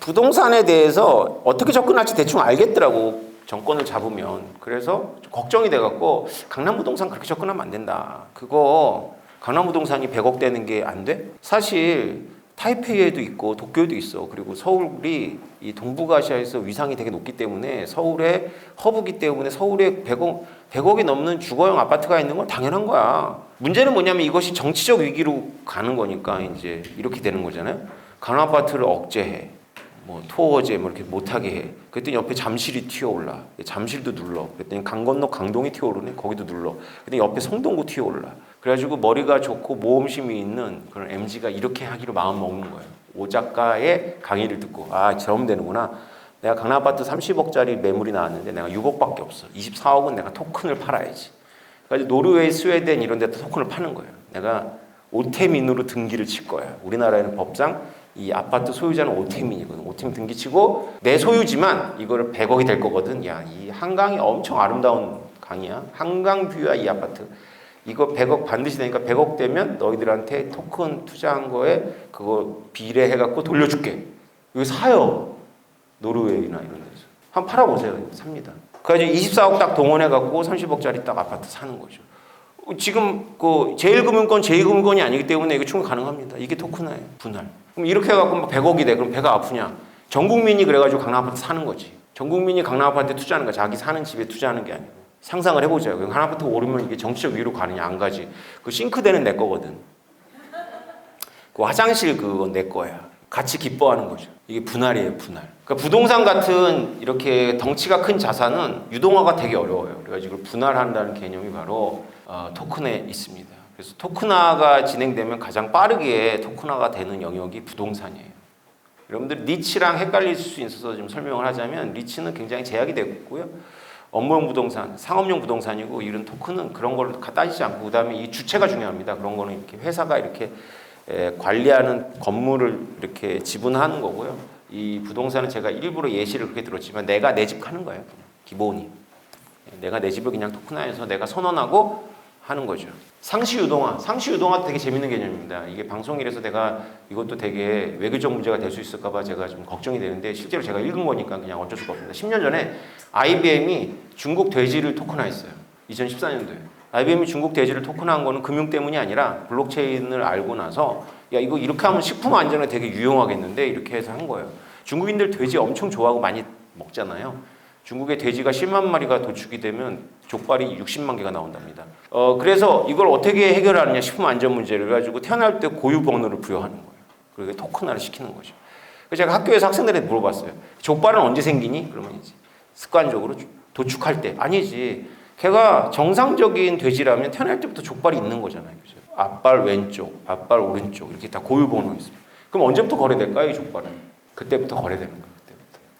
부동산에 대해서 어떻게 접근할지 대충 알겠더라고. 정권을 잡으면. 그래서 걱정이 돼갖고 강남부동산 그렇게 접근하면 안 된다. 그거 강남부동산이 100억 되는 게 안 돼? 사실 타이페이에도 있고 도쿄에도 있어. 그리고 서울이 이 동북아시아에서 위상이 되게 높기 때문에 서울의 허브기 때문에 서울에 100억이 넘는 주거용 아파트가 있는 건 당연한 거야. 문제는 뭐냐면 이것이 정치적 위기로 가는 거니까 이제 이렇게 되는 거잖아요. 강남 아파트를 억제해. 뭐 토어제 뭐 이렇게 못하게 해. 그랬더니 옆에 잠실이 튀어올라. 잠실도 눌러. 그랬더니 강 건너 강동이 튀어오르네. 거기도 눌러. 그랬더니 옆에 성동구 튀어올라. 그래가지고 머리가 좋고 모험심이 있는 그런 MZ가 이렇게 하기로 마음 먹는 거예요. 오 작가의 강의를 듣고 아 저러면 되는구나. 내가 강남 아파트 30억짜리 매물이 나왔는데 내가 6억밖에 없어. 24억은 내가 토큰을 팔아야지. 그래서 노르웨이, 스웨덴 이런 데 토큰을 파는 거예요. 내가 오태민으로 등기를 칠 거야. 우리나라에는 법상 이 아파트 소유자는 오태민이거든. 오태민 등기치고 내 소유지만 이거를 100억이 될 거거든. 야, 이 한강이 엄청 아름다운 강이야. 한강뷰야 이 아파트. 이거 100억 반드시 되니까 100억 되면 너희들한테 토큰 투자한 거에 그거 비례해갖고 돌려줄게. 이거 사요. 노르웨이나 이런 데서. 한번 팔아보세요. 삽니다. 그래가지고 24억 딱 동원해갖고 30억짜리 딱 아파트 사는 거죠. 지금 그 제1금융권, 제2금융권이 아니기 때문에 이거 충분히 가능합니다. 이게 토큰화예요. 분할. 그럼 이렇게 해갖고 뭐 100억이 돼. 그럼 배가 아프냐? 전 국민이 그래가지고 강남 아파트 사는 거지. 전 국민이 강남 아파트에 투자하는 거야. 자기 사는 집에 투자하는 게 아니고. 상상을 해보자요. 강남 아파트 오르면 이게 정치적 위로 가느냐 안 가지. 그 싱크대는 내 거거든. 그 화장실 그건 내 거야. 같이 기뻐하는 거죠. 이게 분할이에요, 분할. 그러니까 부동산 같은 이렇게 덩치가 큰 자산은 유동화가 되게 어려워요. 그래가지고 분할한다는 개념이 바로 토큰에 있습니다. 그래서 토큰화가 진행되면 가장 빠르게 토큰화가 되는 영역이 부동산이에요. 여러분들 리츠랑 헷갈릴 수 있어서 좀 설명을 하자면 리츠는 굉장히 제약이 되고 있고요. 업무용 부동산, 상업용 부동산이고 이런 토큰은 그런 걸 따지지 않고 그다음에 이 주체가 중요합니다. 그런 거는 이렇게 회사가 이렇게 관리하는 건물을 이렇게 지분하는 거고요. 이 부동산은 제가 일부러 예시를 그렇게 들었지만 내가 내 집 하는 거예요. 그냥 기본이. 내가 내 집을 그냥 토큰화해서 내가 선언하고 하는 거죠. 상시유동화. 상시유동화도 되게 재밌는 개념입니다. 이게 방송일에서 내가 이것도 되게 외교적 문제가 될 수 있을까 봐 제가 좀 걱정이 되는데 실제로 제가 읽은 거니까 그냥 어쩔 수가 없습니다. 10년 전에 IBM이 중국 돼지를 토큰화했어요. 2014년도에. IBM이 중국 돼지를 토큰화한 거는 금융 때문이 아니라 블록체인을 알고 나서 야 이거 이렇게 하면 식품 안전에 되게 유용하겠는데 이렇게 해서 한 거예요. 중국인들 돼지 엄청 좋아하고 많이 먹잖아요. 중국의 돼지가 10만 마리가 도축이 되면 족발이 60만 개가 나온답니다. 그래서 이걸 어떻게 해결하느냐 식품 안전 문제를 가지고 태어날 때 고유 번호를 부여하는 거예요. 그리고 토큰화를 시키는 거죠. 그래서 제가 학교에서 학생들한테 물어봤어요. 족발은 언제 생기니? 그러면 이제 습관적으로 도축할 때 아니지. 걔가 정상적인 돼지라면 태어날 때부터 족발이 있는 거잖아요. 그죠? 앞발 왼쪽, 앞발 오른쪽 이렇게 다 고유 번호 있습니다. 그럼 언제부터 거래될까요? 이 족발은? 그때부터 거래되는 거예요.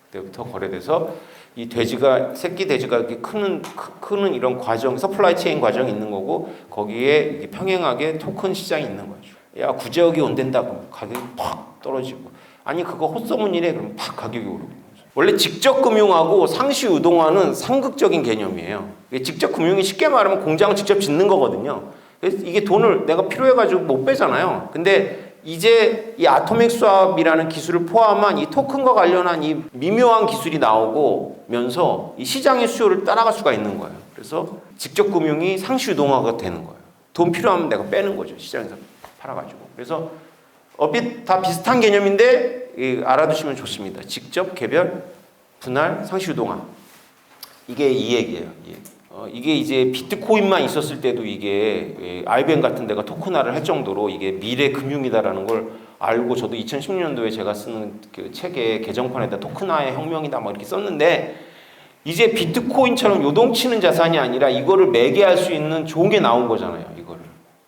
그때부터 거래돼서 이 돼지가 새끼 돼지가 이렇게 크는 이런 과정, 서플라이 체인 과정이 있는 거고 거기에 이게 평행하게 토큰 시장이 있는 거죠. 야 구제역이 온댄다고 가격이 팍 떨어지고 아니 그거 헛소문이래 그럼 팍 가격이 오르고. 원래 직접 금융하고 상시 유동화는 상극적인 개념이에요. 직접 금융이 쉽게 말하면 공장을 직접 짓는 거거든요. 그래서 이게 돈을 내가 필요해가지고 못 빼잖아요. 근데 이제 이 아토믹 스왑이라는 기술을 포함한 이 토큰과 관련한 이 미묘한 기술이 나오면서 이 시장의 수요를 따라갈 수가 있는 거예요. 그래서 직접 금융이 상시 유동화가 되는 거예요. 돈 필요하면 내가 빼는 거죠. 시장에서 팔아가지고. 그래서 다 비슷한 개념인데 알아두시면 좋습니다. 직접, 개별, 분할, 상시 유동화. 이게 이 얘기예요. 이게 이제 비트코인만 있었을 때도 이게 IBM 같은 데가 토큰화를 할 정도로 이게 미래 금융이다라는 걸 알고 저도 2010년도에 제가 쓰는 그 책의 개정판에다 토큰화의 혁명이다 막 이렇게 썼는데 이제 비트코인처럼 요동치는 자산이 아니라 이거를 매개할 수 있는 좋은 게 나온 거잖아요. 이거를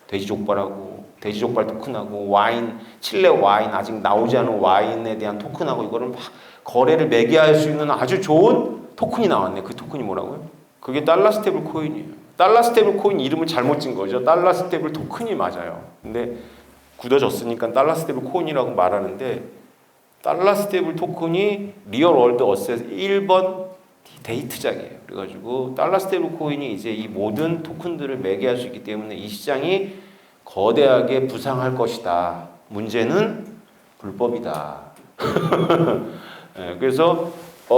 돼지족발하고 돼지족발 토큰하고 와인, 칠레 와인 아직 나오지 않은 와인에 대한 토큰하고 이거를 막 거래를 매개할 수 있는 아주 좋은 토큰이 나왔네. 그 토큰이 뭐라고요? 그게 달러 스테이블 코인이에요. 달러 스테이블 코인 이름을 잘못 진 거죠. 달러 스테이블 토큰이 맞아요. 근데 굳어졌으니까 달러 스테이블 코인이라고 말하는데 달러 스테이블 토큰이 리얼 월드 어셋 1번 데이트작이에요. 그래가지고 달러 스테이블 코인이 이제 이 모든 토큰들을 매개할 수 있기 때문에 이 시장이 거대하게 부상할 것이다. 문제는 불법이다. 그래서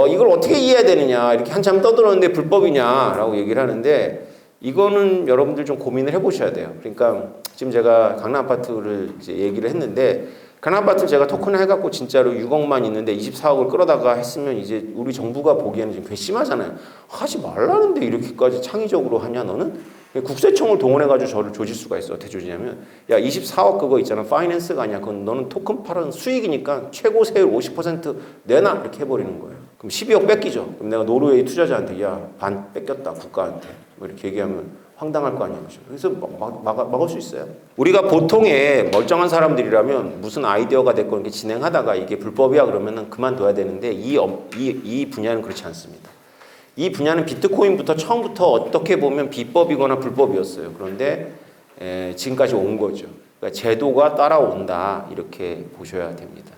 이걸 어떻게 이해해야 되느냐 이렇게 한참 떠들었는데 불법이냐라고 얘기를 하는데 이거는 여러분들 좀 고민을 해보셔야 돼요. 그러니까 지금 제가 강남 아파트를 이제 얘기를 했는데 가나바트 제가 토큰 해갖고 진짜로 6억만 있는데 24억을 끌어다가 했으면 이제 우리 정부가 보기에는 좀 괘씸하잖아요. 하지 말라는데 이렇게까지 창의적으로 하냐 너는? 국세청을 동원해가지고 저를 조질 수가 있어. 어떻게 조지냐면 야 24억 그거 있잖아. 파이낸스가 아니야. 그건 너는 토큰 팔은 수익이니까 최고 세율 50% 내놔 이렇게 해버리는 거예요. 그럼 12억 뺏기죠. 그럼 내가 노르웨이 투자자한테 야 반 뺏겼다 국가한테 뭐 이렇게 얘기하면 황당할 거 아니에요. 그래서 막을 수 있어요. 우리가 보통의 멀쩡한 사람들이라면 무슨 아이디어가 됐고 이렇게 진행하다가 이게 불법이야 그러면은 그만둬야 되는데 이 분야는 그렇지 않습니다. 이 분야는 비트코인부터 처음부터 어떻게 보면 비법이거나 불법이었어요. 그런데 지금까지 온 거죠. 그러니까 제도가 따라온다 이렇게 보셔야 됩니다.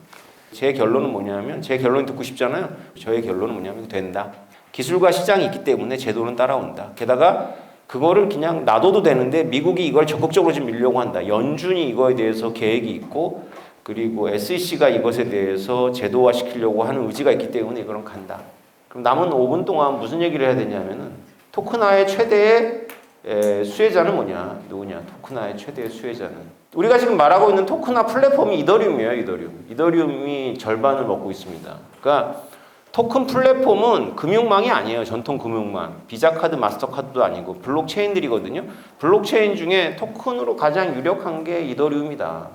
제 결론은 뭐냐면 제 결론 듣고 싶잖아요. 저의 결론은 뭐냐면 된다. 기술과 시장이 있기 때문에 제도는 따라온다. 게다가 그거를 그냥 놔둬도 되는데 미국이 이걸 적극적으로 좀 밀려고 한다. 연준이 이거에 대해서 계획이 있고 그리고 SEC가 이것에 대해서 제도화시키려고 하는 의지가 있기 때문에 이거는 간다. 그럼 남은 5분 동안 무슨 얘기를 해야 되냐면은 토큰화의 최대의 수혜자는 뭐냐? 누구냐? 토큰화의 최대의 수혜자는 우리가 지금 말하고 있는 토큰화 플랫폼이 이더리움이에요. 이더리움이 절반을 먹고 있습니다. 그러니까 토큰 플랫폼은 금융망이 아니에요. 전통 금융망. 비자카드, 마스터카드도 아니고 블록체인들이거든요. 블록체인 중에 토큰으로 가장 유력한 게 이더리움이다.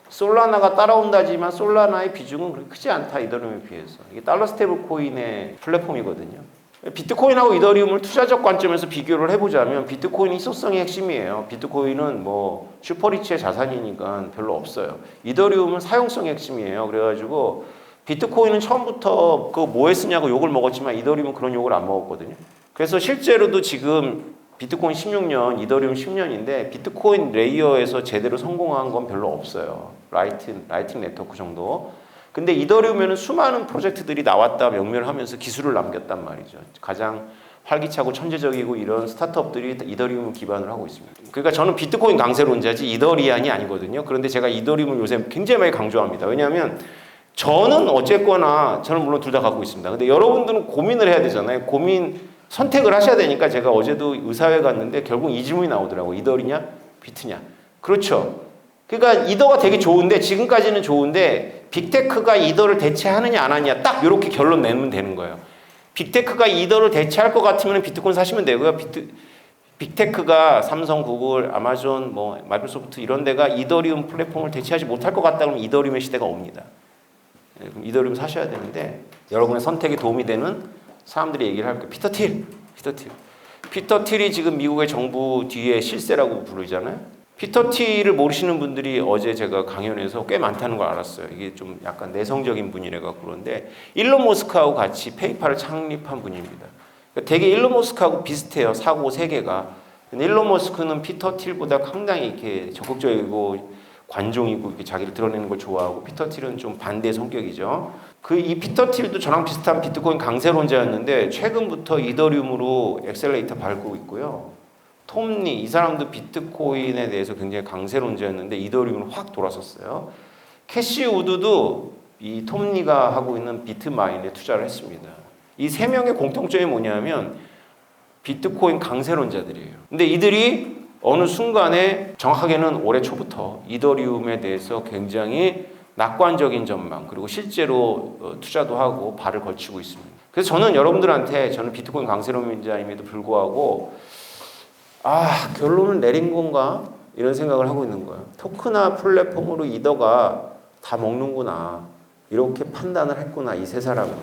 솔라나가 따라온다지만 솔라나의 비중은 그렇게 크지 않다. 이더리움에 비해서. 이게 달러 스테이블 코인의 플랫폼이거든요. 비트코인하고 이더리움을 투자적 관점에서 비교를 해보자면 비트코인이 희소성이 핵심이에요. 비트코인은 뭐 슈퍼리치의 자산이니까 별로 없어요. 이더리움은 사용성이 핵심이에요. 그래가지고 비트코인은 처음부터 그 뭐에 쓰냐고 욕을 먹었지만 이더리움은 그런 욕을 안 먹었거든요. 그래서 실제로도 지금 비트코인 16년, 이더리움 10년인데 비트코인 레이어에서 제대로 성공한 건 별로 없어요. 라이팅 네트워크 정도. 근데 이더리움에는 수많은 프로젝트들이 나왔다 명멸하면서 기술을 남겼단 말이죠. 가장 활기차고 천재적이고 이런 스타트업들이 이더리움을 기반으로 하고 있습니다. 그러니까 저는 비트코인 강세론자지 이더리안이 아니거든요. 그런데 제가 이더리움을 요새 굉장히 많이 강조합니다. 왜냐하면 저는 어쨌거나 저는 물론 둘 다 갖고 있습니다. 근데 여러분들은 고민을 해야 되잖아요. 선택을 하셔야 되니까 제가 어제도 의사회 갔는데 결국 이 질문이 나오더라고요. 이더리냐? 비트냐? 그렇죠. 그러니까 이더가 되게 좋은데 지금까지는 좋은데 빅테크가 이더를 대체하느냐 안 하느냐 딱 이렇게 결론 내면 되는 거예요. 빅테크가 이더를 대체할 것 같으면 비트코인 사시면 되고요. 빅테크가 삼성, 구글, 아마존, 뭐 마이크로소프트 이런 데가 이더리움 플랫폼을 대체하지 못할 것 같다 그러면 이더리움의 시대가 옵니다. 그럼 이더리움 사셔야 되는데 여러분의 선택에 도움이 되는 사람들이 얘기를 할 거예요. 피터 틸이 지금 미국의 정부 뒤에 실세라고 부르잖아요. 피터 틸을 모르시는 분들이 어제 제가 강연에서 꽤 많다는 걸 알았어요. 이게 좀 약간 내성적인 분이래 갖고 그런데 일론 머스크하고 같이 페이팔을 창립한 분입니다. 그러니까 되게 일론 머스크하고 비슷해요. 사고 세계가. 근데 일론 머스크는 피터 틸보다 상당히 이렇게 적극적이고 관종이고 이렇게 자기를 드러내는 걸 좋아하고 피터 틸은 좀 반대 성격이죠. 이 피터 틸도 저랑 비슷한 비트코인 강세론자였는데 최근부터 이더리움으로 엑셀레이터 밟고 있고요. 톰니 이 사람도 비트코인에 대해서 굉장히 강세론자였는데 이더리움으로 확 돌아섰어요. 캐시 우드도 이 톰니가 하고 있는 비트마인에 투자를 했습니다. 이 세 명의 공통점이 뭐냐면 비트코인 강세론자들이에요. 근데 이들이 어느 순간에 정확하게는 올해 초부터 이더리움에 대해서 굉장히 낙관적인 전망 그리고 실제로 투자도 하고 발을 걸치고 있습니다. 그래서 저는 비트코인 강세론자임에도 불구하고 결론을 내린 건가? 이런 생각을 하고 있는 거예요. 토큰화 플랫폼으로 이더가 다 먹는구나. 이렇게 판단을 했구나. 이 세 사람은.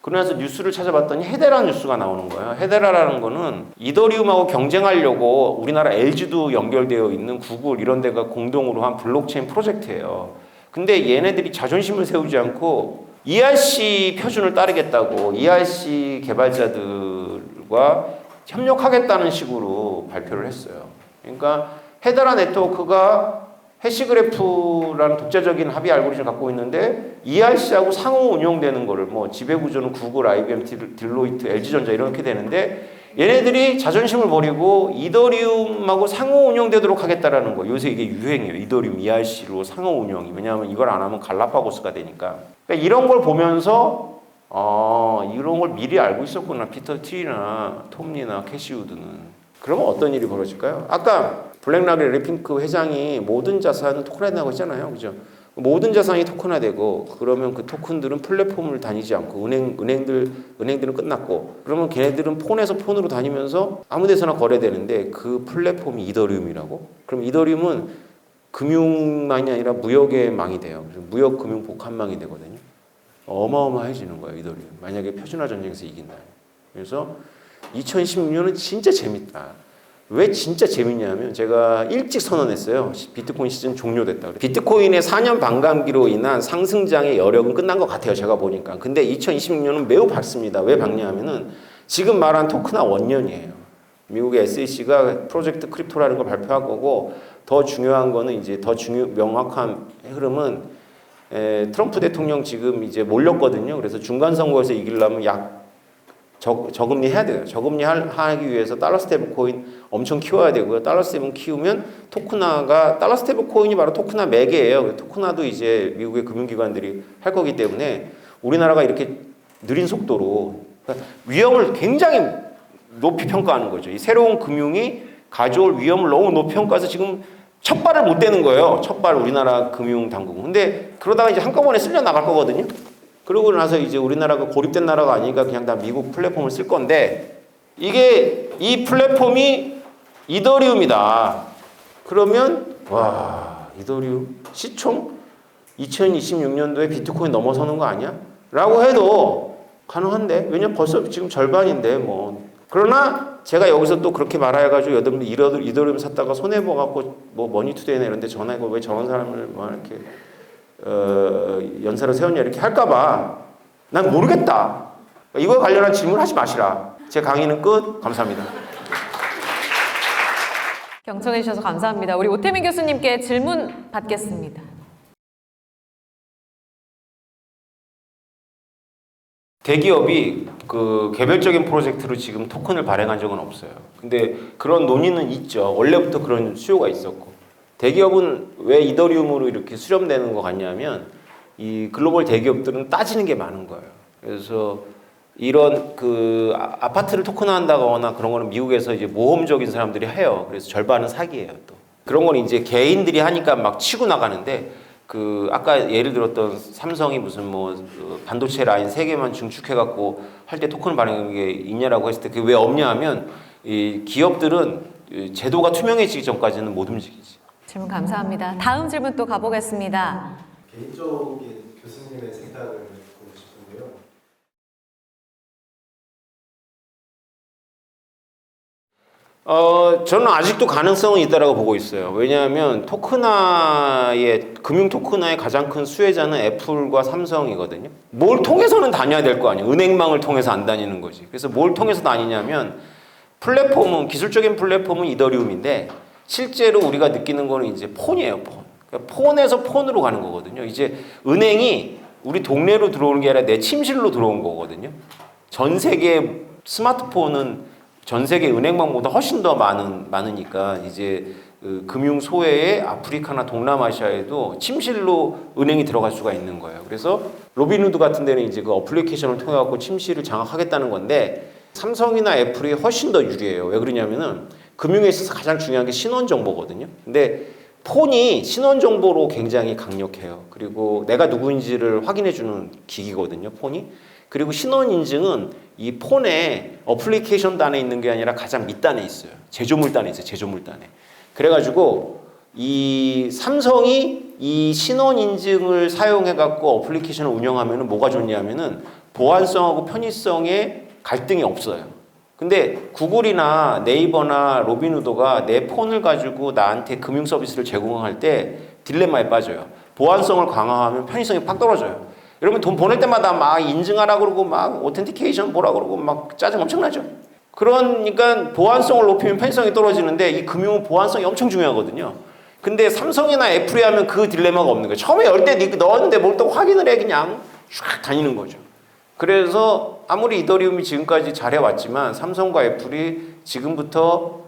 그러면서 뉴스를 찾아봤더니 헤데라 뉴스가 나오는 거예요. 헤데라라는 거는 이더리움하고 경쟁하려고 우리나라 LG도 연결되어 있는 구글 이런 데가 공동으로 한 블록체인 프로젝트예요. 근데 얘네들이 자존심을 세우지 않고 ERC 표준을 따르겠다고 ERC 개발자들과 협력하겠다는 식으로 발표를 했어요. 그러니까 헤데라 네트워크가 해시그래프라는 독자적인 합의 알고리즘을 갖고 있는데 ERC하고 상호 운용되는 거를 뭐 지배구조는 구글, IBM, 딜로이트, LG전자 이렇게 되는데 얘네들이 자존심을 버리고 이더리움하고 상호 운용되도록 하겠다라는 거. 요새 이게 유행이에요. 이더리움 ERC로 상호 운영이. 왜냐하면 이걸 안 하면 갈라파고스가 되니까. 그러니까 이런 걸 보면서 이런 걸 미리 알고 있었구나. 피터 틸이나 톰리나 캐시우드는. 그러면 어떤 일이 벌어질까요? 아까 블랙락의 레핑크 회장이 모든 자산을 토큰화하고 있잖아요. 그죠? 모든 자산이 토큰화되고 그러면 그 토큰들은 플랫폼을 다니지 않고 은행들은 끝났고 그러면 걔네들은 폰에서 폰으로 다니면서 아무 데서나 거래되는데 그 플랫폼이 이더리움이라고? 그럼 이더리움은 금융망이 아니라 무역의 망이 돼요. 그래서 무역 금융 복합망이 되거든요. 어마어마해지는 거예요, 이더리움. 만약에 표준화 전쟁에서 이긴다. 그래서 2016년은 진짜 재밌다. 왜 진짜 재밌냐면 제가 일찍 선언했어요. 비트코인 시즌 종료됐다. 비트코인의 4년 반감기로 인한 상승장의 여력은 끝난 것 같아요. 제가 보니까. 근데 2026년은 매우 밝습니다. 왜 밝냐면은 지금 말한 토큰화 원년이에요. 미국의 SEC가 프로젝트 크립토라는 걸 발표할 거고 더 중요한 거는 이제 명확한 흐름은 트럼프 대통령 지금 이제 몰렸거든요. 그래서 중간 선거에서 이기려면 저금리 해야 돼요. 저금리 하기 위해서 달러 스테이블 코인 엄청 키워야 되고요. 달러 스테이블 키우면 달러 스테이블 코인이 바로 토큰화 매개예요. 토큰화도 이제 미국의 금융기관들이 할 거기 때문에 우리나라가 이렇게 느린 속도로 그러니까 위험을 굉장히 높이 평가하는 거죠. 이 새로운 금융이 가져올 위험을 너무 높이 평가해서 지금 첫 발을 못 떼는 거예요. 첫 발 우리나라 금융 당국은. 근데 그러다가 이제 한꺼번에 쓸려 나갈 거거든요. 그러고 나서 이제 우리나라가 고립된 나라가 아니니까 그냥 다 미국 플랫폼을 쓸 건데 이 플랫폼이 이더리움이다. 그러면 와 이더리움 시총 2026년도에 비트코인 넘어서는 거 아니야? 라고 해도 가능한데 왜냐면 벌써 지금 절반인데 뭐 그러나 제가 여기서 또 그렇게 말해가지고 여러분들 이더리움 샀다가 손해봐갖고 뭐 머니투데이나 이런 데 전화해고 왜 저런 사람을 뭐 이렇게 연사로 세웠냐 이렇게 할까봐 난 모르겠다. 이거에 관련한 질문 하지 마시라. 제 강의는 끝. 감사합니다. 경청해 주셔서 감사합니다. 우리 오태민 교수님께 질문 받겠습니다. 대기업이 그 개별적인 프로젝트로 지금 토큰을 발행한 적은 없어요. 근데 그런 논의는 있죠. 원래부터 그런 수요가 있었고. 대기업은 왜 이더리움으로 이렇게 수렴되는 것 같냐면 이 글로벌 대기업들은 따지는 게 많은 거예요. 그래서 이런 그 아파트를 토큰화한다거나 그런 거는 미국에서 이제 모험적인 사람들이 해요. 그래서 절반은 사기예요. 또 그런 건 이제 개인들이 하니까 막 치고 나가는데 그 아까 예를 들었던 삼성이 무슨 뭐 반도체 라인 3개만 증축해 갖고 할 때 토큰 발행한 게 있냐라고 했을 때 그게 왜 없냐 하면 이 기업들은 제도가 투명해지기 전까지는 못 움직이지. 질문 감사합니다. 다음 질문 또 가보겠습니다. 개인적인 교수님의 생각을 듣고 싶은데요. 저는 아직도 가능성은 있다라고 보고 있어요. 왜냐하면 금융 토큰화의 가장 큰 수혜자는 애플과 삼성이거든요. 뭘 통해서는 다녀야 될 거 아니에요. 은행망을 통해서 안 다니는 거지. 그래서 뭘 통해서 다니냐면 기술적인 플랫폼은 이더리움인데 실제로 우리가 느끼는 거는 이제 폰이에요, 폰. 그러니까 폰에서 폰으로 가는 거거든요. 이제 은행이 우리 동네로 들어오는 게 아니라 내 침실로 들어온 거거든요. 전 세계 스마트폰은 전 세계 은행망보다 훨씬 더 많으니까 이제 그 금융 소외에 아프리카나 동남아시아에도 침실로 은행이 들어갈 수가 있는 거예요. 그래서 로빈후드 같은 데는 이제 그 어플리케이션을 통해 갖고 침실을 장악하겠다는 건데 삼성이나 애플이 훨씬 더 유리해요. 왜 그러냐면은 금융에 있어서 가장 중요한 게 신원 정보거든요. 근데 폰이 신원 정보로 굉장히 강력해요. 그리고 내가 누구인지를 확인해 주는 기기거든요, 폰이. 그리고 신원 인증은 이 폰에 어플리케이션 단에 있는 게 아니라 가장 밑단에 있어요. 제조물단에 있어요. 제조물단에. 그래가지고 이 삼성이 이 신원 인증을 사용해 갖고 어플리케이션을 운영하면은 뭐가 좋냐면은 보안성하고 편의성에 갈등이 없어요. 근데 구글이나 네이버나 로빈후드가 내 폰을 가지고 나한테 금융 서비스를 제공할 때 딜레마에 빠져요. 보안성을 강화하면 편의성이 팍 떨어져요. 여러분 돈 보낼 때마다 막 인증하라 그러고 막 오텐티케이션 뭐라 그러고 막 짜증 엄청나죠. 그러니까 보안성을 높이면 편의성이 떨어지는데 이 금융은 보안성이 엄청 중요하거든요. 근데 삼성이나 애플이 하면 그 딜레마가 없는 거예요. 처음에 열 때 넣었는데 뭘 또 확인을 해 그냥 쫙 다니는 거죠. 그래서 아무리 이더리움이 지금까지 잘해왔지만 삼성과 애플이 지금부터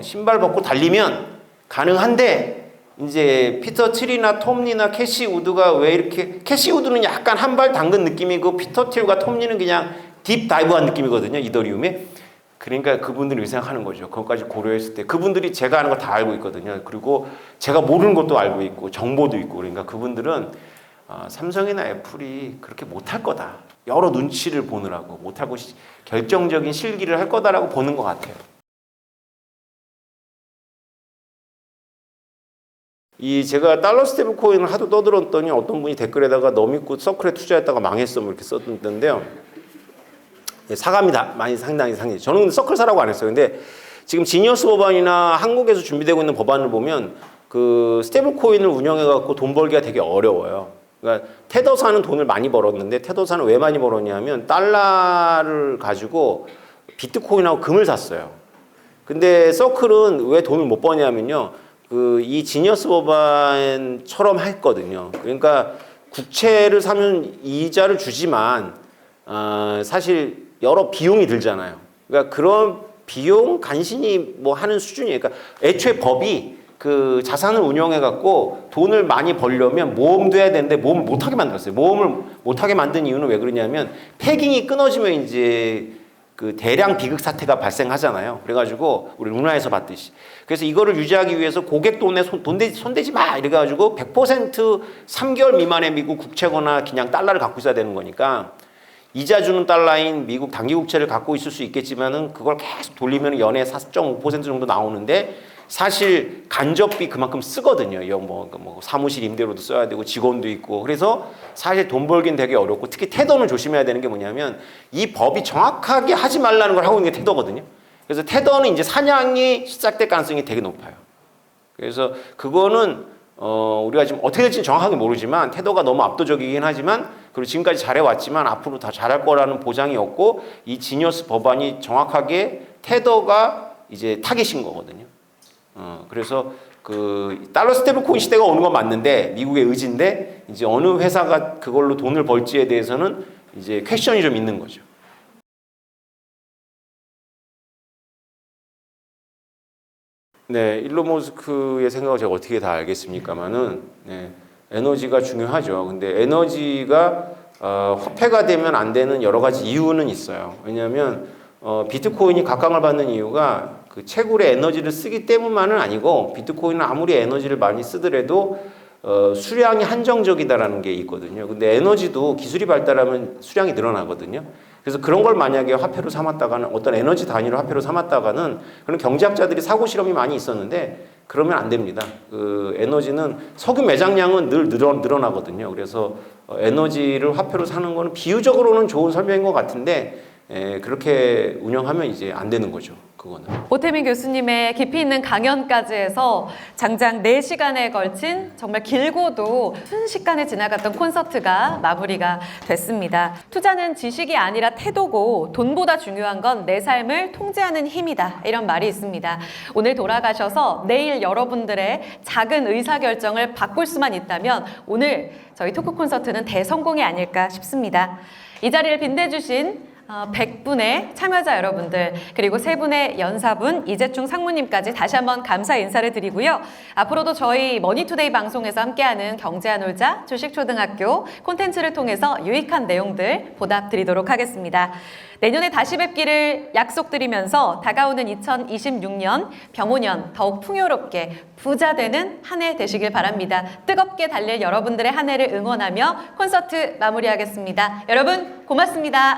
신발 벗고 달리면 가능한데 이제 피터 틸이나 톰리나 캐시 우드가 왜 이렇게 캐시 우드는 약간 한 발 담근 느낌이고 피터 틸과 톰리는 그냥 딥 다이브한 느낌이거든요. 이더리움에 그러니까 그분들이 왜 생각하는 거죠. 그것까지 고려했을 때 그분들이 제가 아는 걸 다 알고 있거든요. 그리고 제가 모르는 것도 알고 있고 정보도 있고 그러니까 그분들은 삼성이나 애플이 그렇게 못할 거다. 여러 눈치를 보느라고 못하고 결정적인 실기를 할 거다라고 보는 것 같아요. 제가 달러 스테이블 코인을 하도 떠들었더니 어떤 분이 댓글에다가 너 믿고 서클에 투자했다가 망했어 뭐 이렇게 썼던데요. 사감이 많이 상당히 상해. 저는 근데 서클 사라고 안 했어요. 근데 지금 지니어스 법안이나 한국에서 준비되고 있는 법안을 보면 그 스테이블 코인을 운영해 갖고 돈 벌기가 되게 어려워요. 그러니까 테더사는 돈을 많이 벌었는데 테더사는 왜 많이 벌었냐면 달러를 가지고 비트코인하고 금을 샀어요. 근데 서클은 왜 돈을 못 버냐면요. 이 지니어스 법안처럼 했거든요. 그러니까 국채를 사면 이자를 주지만 사실 여러 비용이 들잖아요. 그러니까 그런 비용 간신히 뭐 하는 수준이에요. 그러니까 애초에 법이 그 자산을 운용해 갖고 돈을 많이 벌려면 모험도 해야 되는데 모험을 못하게 만들었어요. 모험을 못하게 만든 이유는 왜 그러냐면 패깅이 끊어지면 이제 그 대량 비극 사태가 발생하잖아요. 그래가지고 우리 루나에서 봤듯이. 그래서 이거를 유지하기 위해서 고객 돈에 손대지 마 이래가지고 100% 3개월 미만의 미국 국채거나 그냥 달러를 갖고 있어야 되는 거니까 이자 주는 달러인 미국 단기 국채를 갖고 있을 수 있겠지만은 그걸 계속 돌리면 연에 4.5% 정도 나오는데 사실 간접비 그만큼 쓰거든요. 뭐 사무실 임대료도 써야 되고 직원도 있고 그래서 사실 돈 벌긴 되게 어렵고 특히 테더는 조심해야 되는 게 뭐냐면 이 법이 정확하게 하지 말라는 걸 하고 있는 게 테더거든요. 그래서 테더는 이제 사냥이 시작될 가능성이 되게 높아요. 그래서 그거는 우리가 지금 어떻게 될지는 정확하게 모르지만 테더가 너무 압도적이긴 하지만 그리고 지금까지 잘해왔지만 앞으로 다 잘할 거라는 보장이 없고 이 지니어스 법안이 정확하게 테더가 이제 타겟인 거거든요. 그래서 그 달러 스테이블 코인 시대가 오는 건 맞는데 미국의 의지인데 이제 어느 회사가 그걸로 돈을 벌지에 대해서는 이제 퀘션이 좀 있는 거죠. 네, 일론 머스크의 생각을 제가 어떻게 다 알겠습니까만은 네, 에너지가 중요하죠. 근데 에너지가 화폐가 되면 안 되는 여러 가지 이유는 있어요. 왜냐하면 비트코인이 각광을 받는 이유가 그 채굴의 에너지를 쓰기 때문만은 아니고 비트코인은 아무리 에너지를 많이 쓰더라도 수량이 한정적이다라는 게 있거든요. 근데 에너지도 기술이 발달하면 수량이 늘어나거든요. 그래서 그런 걸 만약에 화폐로 삼았다가는 어떤 에너지 단위로 화폐로 삼았다가는 그런 경제학자들이 사고 실험이 많이 있었는데 그러면 안 됩니다. 그 에너지는 석유 매장량은 늘 늘어나거든요. 그래서 에너지를 화폐로 사는 거는 비유적으로는 좋은 설명인 것 같은데 그렇게 운영하면 이제 안 되는 거죠. 그거는. 오태민 교수님의 깊이 있는 강연까지 해서 장장 4시간에 걸친 정말 길고도 순식간에 지나갔던 콘서트가 마무리가 됐습니다. 투자는 지식이 아니라 태도고 돈보다 중요한 건 내 삶을 통제하는 힘이다. 이런 말이 있습니다. 오늘 돌아가셔서 내일 여러분들의 작은 의사결정을 바꿀 수만 있다면 오늘 저희 토크 콘서트는 대성공이 아닐까 싶습니다. 이 자리를 빛내주신 100분의 참여자 여러분들 그리고 3분의 연사분 이재충 상무님까지 다시 한번 감사 인사를 드리고요. 앞으로도 저희 머니투데이 방송에서 함께하는 경제와 놀자 주식초등학교 콘텐츠를 통해서 유익한 내용들 보답드리도록 하겠습니다. 내년에 다시 뵙기를 약속드리면서 다가오는 2026년 병오년 더욱 풍요롭게 부자 되는 한 해 되시길 바랍니다. 뜨겁게 달릴 여러분들의 한 해를 응원하며 콘서트 마무리하겠습니다. 여러분 고맙습니다.